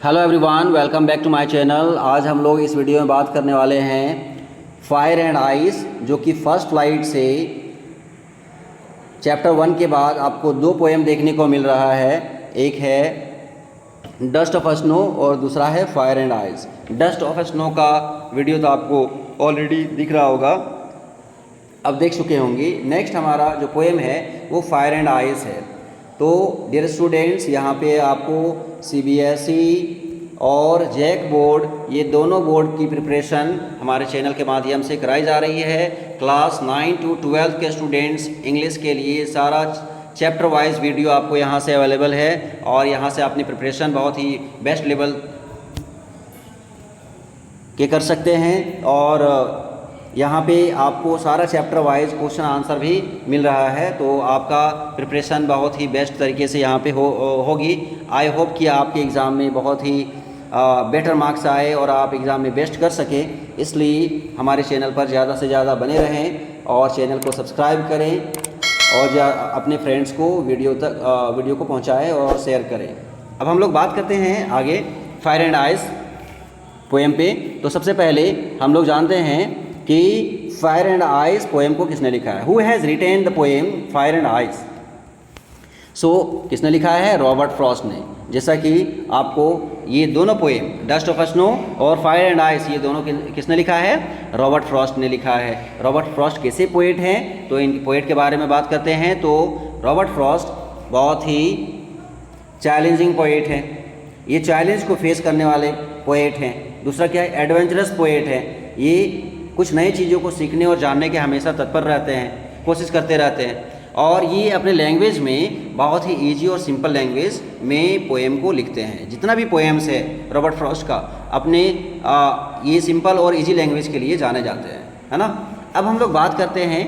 Hello everyone, welcome back to my channel. आज हम लोग इस वीडियो में बात करने वाले हैं फायर एंड आइस, जो कि फर्स्ट फ्लाइट से चैप्टर 1 के बाद आपको दो पोएम देखने को मिल रहा है। एक है डस्ट ऑफ स्नो और दूसरा है fire and ice. Dust of snow का वीडियो तो आपको ऑलरेडी दिख रहा होगा, अब देख चुके होंगे। नेक्स्ट हमारा जो पोएम है वो फायर एंड आइस है। तो डियर स्टूडेंट्स, यहाँ पे आपको CBSE और जैक बोर्ड, ये दोनों बोर्ड की प्रिपरेशन हमारे चैनल के माध्यम से कराई जा रही है। क्लास 9 to 12 के स्टूडेंट्स इंग्लिश के लिए सारा चैप्टर वाइज वीडियो आपको यहाँ से अवेलेबल है और यहाँ से अपनी प्रिपरेशन बहुत ही बेस्ट लेवल के कर सकते हैं। और यहाँ पे आपको सारा चैप्टर वाइज क्वेश्चन आंसर भी मिल रहा है, तो आपका प्रिपरेशन बहुत ही बेस्ट तरीके से यहाँ पे होगी। आई होप कि आपके एग्ज़ाम में बहुत ही बेटर मार्क्स आए और आप एग्ज़ाम में बेस्ट कर सकें। इसलिए हमारे चैनल पर ज़्यादा से ज़्यादा बने रहें और चैनल को सब्सक्राइब करें और अपने फ्रेंड्स को वीडियो को पहुँचाएँ और शेयर करें। अब हम लोग बात करते हैं आगे फायर एंड आइस पोएम पे। तो सबसे पहले हम लोग जानते हैं कि फायर एंड आइस पोएम को किसने लिखा है। Who has written the poem Fire and Ice? So किसने लिखा है? रॉबर्ट फ्रॉस्ट ने। जैसा कि आपको ये दोनों पोएम डस्ट ऑफ स्नो और फायर एंड आइस, ये दोनों किसने लिखा है? रॉबर्ट फ्रॉस्ट ने लिखा है। रॉबर्ट फ्रॉस्ट कैसे पोएट हैं, तो इन पोएट के बारे में बात करते हैं। तो रॉबर्ट फ्रॉस्ट बहुत ही चैलेंजिंग पोएट हैं, ये चैलेंज को फेस करने वाले पोएट हैं। दूसरा क्या है? एडवेंचरस पोएट हैं। ये कुछ नई चीज़ों को सीखने और जानने के हमेशा तत्पर रहते हैं, कोशिश करते रहते हैं। और ये अपने लैंग्वेज में बहुत ही इजी और सिंपल लैंग्वेज में पोएम को लिखते हैं। जितना भी पोएम्स है रॉबर्ट फ्रॉस्ट का, अपने ये सिंपल और इजी लैंग्वेज के लिए जाने जाते हैं, है ना। अब हम लोग बात करते हैं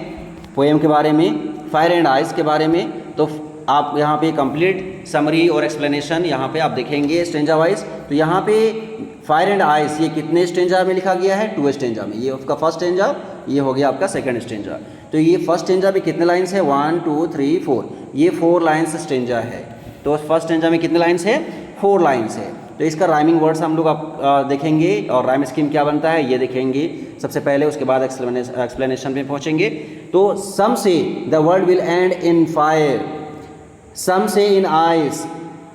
पोएम के बारे में, फायर एंड आइस के बारे में। तो आप यहाँ पे कंप्लीट समरी और एक्सप्लेनेशन यहाँ पे आप देखेंगे स्टेंजा वाइज। तो यहाँ पे फायर एंड आइस ये कितने स्टेंजा में लिखा गया है? 2 स्टेंजा में। ये उसका फर्स्ट स्टेंजा, ये हो गया आपका सेकंड स्टेंजा। तो ये फर्स्ट स्टेंजा में कितने लाइन्स है? 1 2 3 4, ये 4 लाइन्स स्टेंजा है। तो फर्स्ट स्टेंजा में कितने लाइन्स है? 4 लाइन्स है। तो इसका राइमिंग वर्ड्स हम लोग आप देखेंगे और राइम स्कीम क्या बनता है ये देखेंगे सबसे पहले, उसके बाद एक्सप्लेनेशन में पहुँचेंगे। तो सम से the world will and in fire, some say in ice,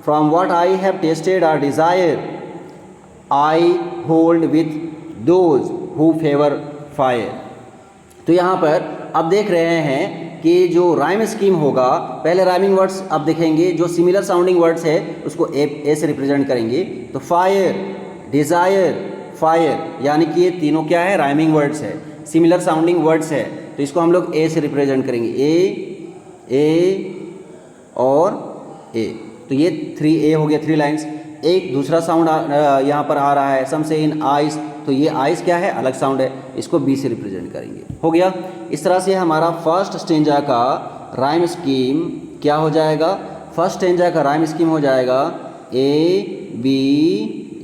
from what I have tasted or desire, I hold with those who favor fire। तो यहाँ पर अब देख रहे हैं कि जो राइम स्कीम होगा, पहले राइमिंग वर्ड्स अब देखेंगे। जो सिमिलर साउंडिंग वर्ड्स है उसको ए से रिप्रेजेंट करेंगे। तो फायर, डिज़ायर, फायर, यानी कि ये तीनों क्या है? राइमिंग वर्ड्स है, सिमिलर साउंडिंग वर्ड्स है। तो इसको हम लोग ए से रिप्रेजेंट करेंगे, ए और ए। तो ये 3A हो गया, 3 लाइन्स। एक दूसरा साउंड यहाँ पर आ रहा है, सम से इन आइस, तो ये आइस क्या है? अलग साउंड है, इसको बी से रिप्रेजेंट करेंगे। हो गया। इस तरह से हमारा फर्स्ट स्टेंजा का राइम स्कीम क्या हो जाएगा? फर्स्ट स्टेंजा का राइम स्कीम हो जाएगा ए बी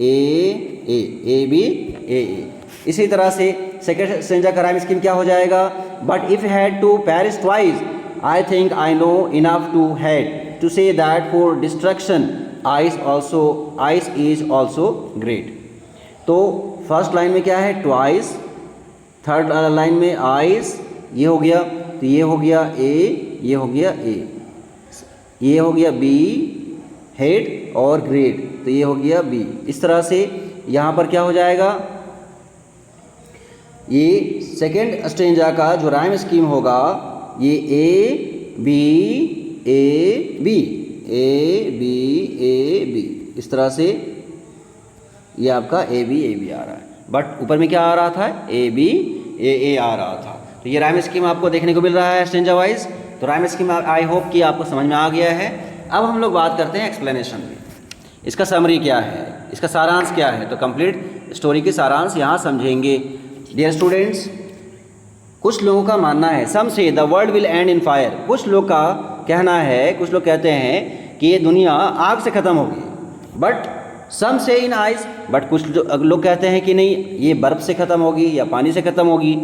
ए बी ए। इसी तरह से सेकेंड स्टेंजा का राइम स्कीम क्या हो जाएगा? But if had to perish twice, I think I know enough to hate to say that for destruction ice is also great। तो फर्स्ट लाइन में क्या है? ट्वाइस। थर्ड लाइन में ice, ये हो गया। तो ये हो गया ए, ये हो गया ए, ये हो गया बी, हेट और ग्रेट, तो ये हो गया बी। इस तरह से यहाँ पर क्या हो जाएगा? ये सेकेंड स्टेंजा का जो राइम स्कीम होगा ये A B A B, A B A B, इस तरह से ये आपका ए बी आ रहा है। बट ऊपर में क्या आ रहा था? ए बी ए आ रहा था। तो ये राइम स्कीम आपको देखने को मिल रहा है स्टेंजा वाइज। तो राइम स्कीम आई होप कि आपको समझ में आ गया है। अब हम लोग बात करते हैं एक्सप्लेनेशन में। इसका समरी क्या है, इसका सारांश क्या है? तो कंप्लीट स्टोरी के सारांश यहाँ समझेंगे। डियर स्टूडेंट्स, कुछ लोगों का मानना है सम से the world will and in fire. कुछ लोग का कहना है, कुछ लोग कहते हैं कि ये दुनिया आग से ख़त्म होगी। बट सम से इन आइस, बट कुछ लोग कहते हैं कि नहीं, ये बर्फ़ से ख़त्म होगी या पानी से ख़त्म होगी।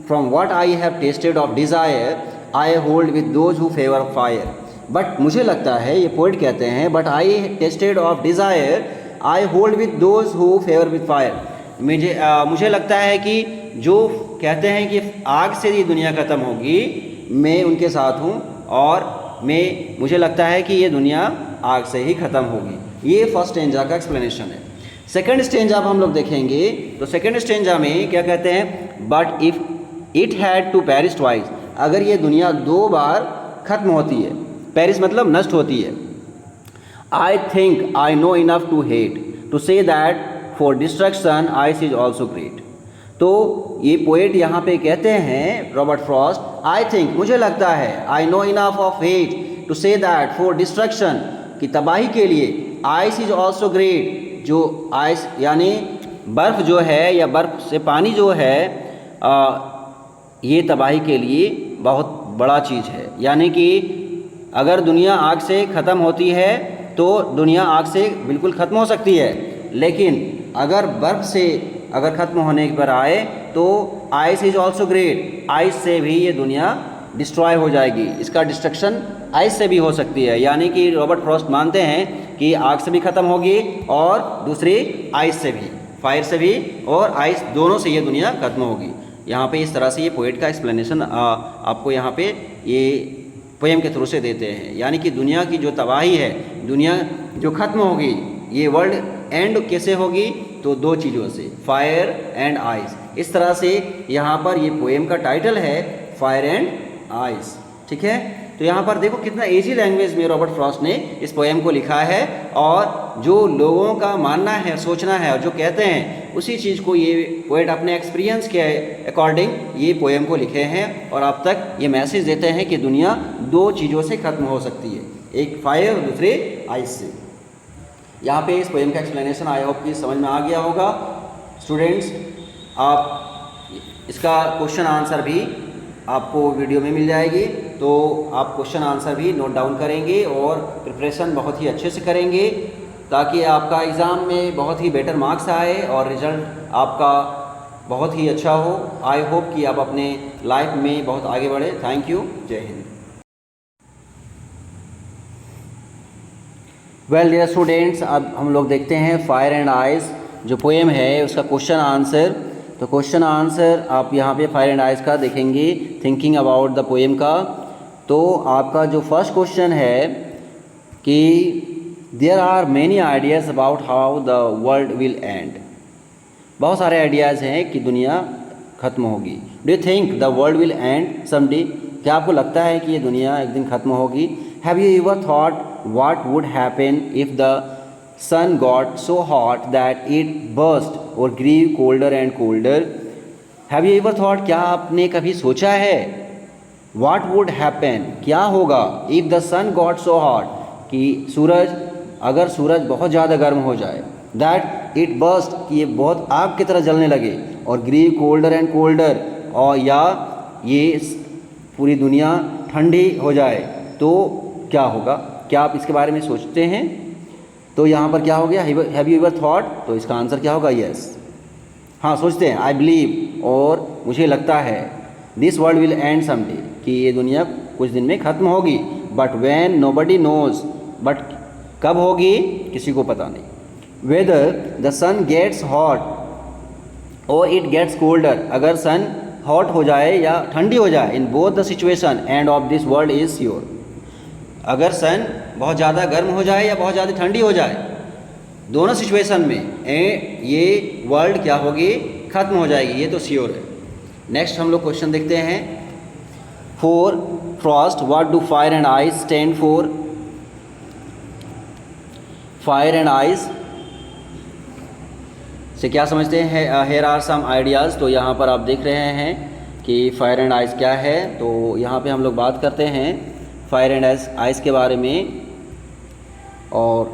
From what I have tested of desire I hold with those who favour fire. But मुझे लगता है, ये पोइट कहते हैं, but I tasted of desire, I hold with those who favour with fire. मुझे लगता है कि जो कहते हैं कि आग से ये दुनिया ख़त्म होगी, मैं उनके साथ हूँ, और मुझे लगता है कि ये दुनिया आग से ही ख़त्म होगी। ये फर्स्ट स्टेंजा का एक्सप्लेनेशन है। सेकंड स्टेंजा अब हम लोग देखेंगे तो सेकंड स्टेंजा में क्या कहते हैं, but if it had to perish twice, अगर ये दुनिया 2 बार ख़त्म होती है, पेरिश मतलब नष्ट होती है, I think I know enough to hate to say that for destruction ice is also great. तो ये पोएट यहाँ पे कहते हैं रॉबर्ट फ्रॉस्ट, आई थिंक मुझे लगता है, I know enough of hate to say that for destruction की तबाही के लिए, आइस इज ऑल्सो ग्रेट, जो आइस यानी बर्फ़ जो है या बर्फ़ से पानी जो है ये तबाही के लिए बहुत बड़ा चीज़ है। यानी कि अगर दुनिया आग से ख़त्म होती है तो दुनिया आग से बिल्कुल ख़त्म हो सकती है, लेकिन अगर बर्फ़ से अगर ख़त्म होने पर आए तो ice is also great, ice से भी ये दुनिया डिस्ट्रॉय हो जाएगी, इसका डिस्ट्रक्शन आइस से भी हो सकती है। यानी कि रॉबर्ट फ्रॉस्ट मानते हैं कि आग से भी ख़त्म होगी और दूसरी आइस से भी, फायर से भी और आइस दोनों से ये दुनिया ख़त्म होगी। यहाँ पे इस तरह से ये पोएट का एक्सप्लेनेशन आपको यहाँ पे ये पोएम के थ्रू से देते हैं। यानी कि दुनिया की जो तबाही है, दुनिया जो ख़त्म होगी, ये वर्ल्ड एंड कैसे होगी, तो 2 चीज़ों से, फायर एंड आइस। इस तरह से यहाँ पर ये पोएम का टाइटल है फायर एंड आइस। ठीक है, तो यहाँ पर देखो कितना इजी लैंग्वेज में रॉबर्ट फ्रॉस्ट ने इस पोएम को लिखा है, और जो लोगों का मानना है, सोचना है और जो कहते हैं उसी चीज़ को ये पोएट अपने एक्सपीरियंस के अकॉर्डिंग ये पोएम को लिखे हैं, और अब तक ये मैसेज देते हैं कि दुनिया 2 चीज़ों से ख़त्म हो सकती है, एक फायर और दूसरे आइस से। यहाँ पे इस पोएम का एक्सप्लेनेशन आई होप कि समझ में आ गया होगा। स्टूडेंट्स, आप इसका क्वेश्चन आंसर भी आपको वीडियो में मिल जाएगी, तो आप क्वेश्चन आंसर भी नोट डाउन करेंगे और प्रिपरेशन बहुत ही अच्छे से करेंगे, ताकि आपका एग्ज़ाम में बहुत ही बेटर मार्क्स आए और रिज़ल्ट आपका बहुत ही अच्छा हो। आई होप कि आप अपने लाइफ में बहुत आगे बढ़े। Thank you. जय हिंद। वेल डियर स्टूडेंट्स, अब हम लोग देखते हैं फायर एंड आइस जो पोएम है उसका क्वेश्चन आंसर। तो क्वेश्चन आंसर आप यहाँ पे फायर एंड आइस का देखेंगे, थिंकिंग अबाउट द पोएम का। तो आपका जो फर्स्ट क्वेश्चन है कि there are many ideas about how the world will end. बहुत सारे आइडियाज़ हैं कि दुनिया ख़त्म होगी। Do you think the world will end someday? क्या आपको लगता है कि ये दुनिया एक दिन ख़त्म होगी? Have you ever thought what would happen if the sun got so hot that it burst or grew colder and colder? Have you ever thought, क्या आपने कभी सोचा है what would happen, क्या होगा if the sun got so hot, कि सूरज, अगर सूरज बहुत ज़्यादा गर्म हो जाए, that it burst, कि ये बहुत आग की तरह जलने लगे, और grew colder and colder, और या ये पूरी दुनिया ठंडी हो जाए, तो क्या होगा? क्या आप इसके बारे में सोचते हैं? तो यहाँ पर क्या हो गया, हैव यू एवर थॉट, तो इसका आंसर क्या होगा? यस। हाँ, सोचते हैं, आई बिलीव, और मुझे लगता है, this world will end someday, कि ये दुनिया कुछ दिन में ख़त्म होगी, but when nobody knows, but कब होगी किसी को पता नहीं। Whether the sun gets hot और इट गेट्स कोल्डर, अगर सन हॉट हो जाए या ठंडी हो जाए, in both the situation end of this world is sure, अगर सन बहुत ज़्यादा गर्म हो जाए या बहुत ज़्यादा ठंडी हो जाए, दोनों सिचुएशन में ये वर्ल्ड क्या होगी? ख़त्म हो जाएगी, ये तो श्योर है। नेक्स्ट हम लोग क्वेश्चन देखते हैं। For Frost what do fire and ice stand for? Fire and ice से क्या समझते हैं? Here are some ideas. तो यहाँ पर आप देख रहे हैं कि फायर एंड आइस क्या है। तो यहाँ पे हम लोग बात करते हैं फायर एंड आइस के बारे में, और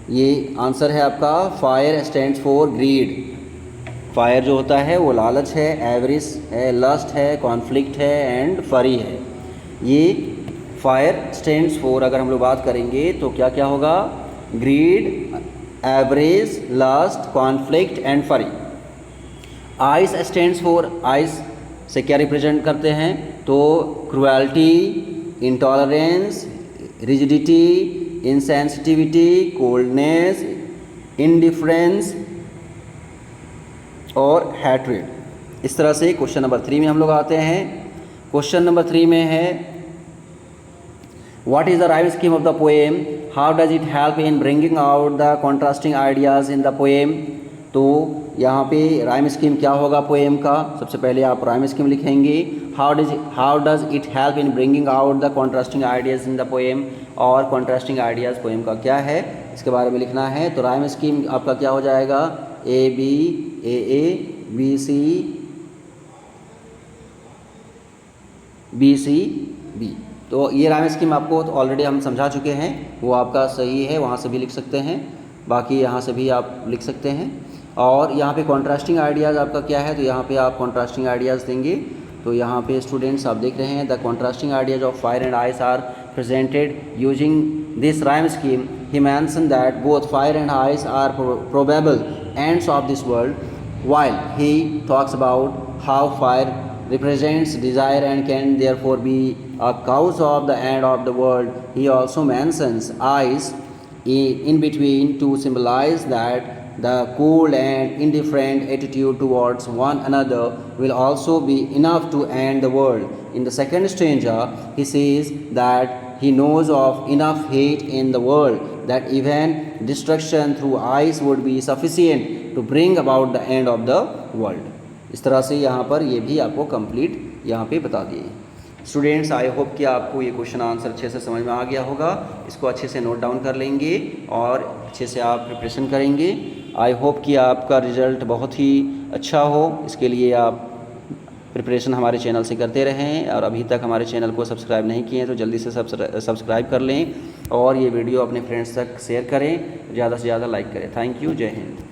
ये आंसर है आपका fire stands for greed. Fire जो होता है वो लालच है, एवरिस है, लस्ट है, कॉन्फ्लिक्ट है एंड फरी है। ये फायर स्टैंड्स फॉर अगर हम लोग बात करेंगे तो क्या क्या होगा? Greed, avarice, lust, conflict and fury. Ice stands for, ice से क्या रिप्रेजेंट करते हैं? तो cruelty, intolerance, rigidity, insensitivity, coldness, indifference और हैट्रेड। इस तरह से क्वेश्चन नंबर 3 में हम लोग आते हैं। क्वेश्चन नंबर 3 में है what is the rhyme scheme of the poem, how does it help in bringing out the contrasting ideas in the poem. तो यहाँ पे राइम स्कीम क्या होगा पोएम का, सबसे पहले आप राइम स्कीम लिखेंगे। How does it help in bringing out the contrasting ideas in the poem, और कॉन्ट्रास्टिंग आइडियाज़ पोएम का क्या है इसके बारे में लिखना है। तो राइम स्कीम आपका क्या हो जाएगा, A B A B C B C B. तो ये राइम स्कीम आपको तो ऑलरेडी हम समझा चुके हैं, वो आपका सही है, वहाँ से भी लिख सकते हैं, बाकी यहाँ से भी आप लिख सकते हैं। और यहाँ पे कॉन्ट्रास्टिंग आइडियाज़ आपका क्या है, तो यहाँ पे आप कॉन्ट्रास्टिंग आइडियाज़ देंगे। तो यहाँ पे स्टूडेंट्स आप देख रहे हैं the contrasting ideas of fire and ice are presented using this rhyme scheme. He mention that both fire and ice are probable ends of this world, while he talks about how fire represents desire and can therefore be a cause of the end of the world. He also mentions ice in between to symbolize that the cool and indifferent attitude towards one another will also be enough to end the world. In the second stanza, he says that he knows of enough hate in the world that even destruction through ice would be sufficient to bring about the end of the world. इस तरह से यहाँ पर ये भी आपको complete यहाँ पे बता दिए। स्टूडेंट्स आई होप कि आपको ये क्वेश्चन आंसर अच्छे से समझ में आ गया होगा। इसको अच्छे से नोट डाउन कर लेंगे और अच्छे से आप प्रिपरेशन करेंगे। आई होप कि आपका रिज़ल्ट बहुत ही अच्छा हो, इसके लिए आप प्रिपरेशन हमारे चैनल से करते रहें। और अभी तक हमारे चैनल को सब्सक्राइब नहीं किए हैं तो जल्दी से सब्सक्राइब कर लें और ये वीडियो अपने फ्रेंड्स तक शेयर करें, ज़्यादा से ज़्यादा लाइक करें। थैंक यू, जय हिंद।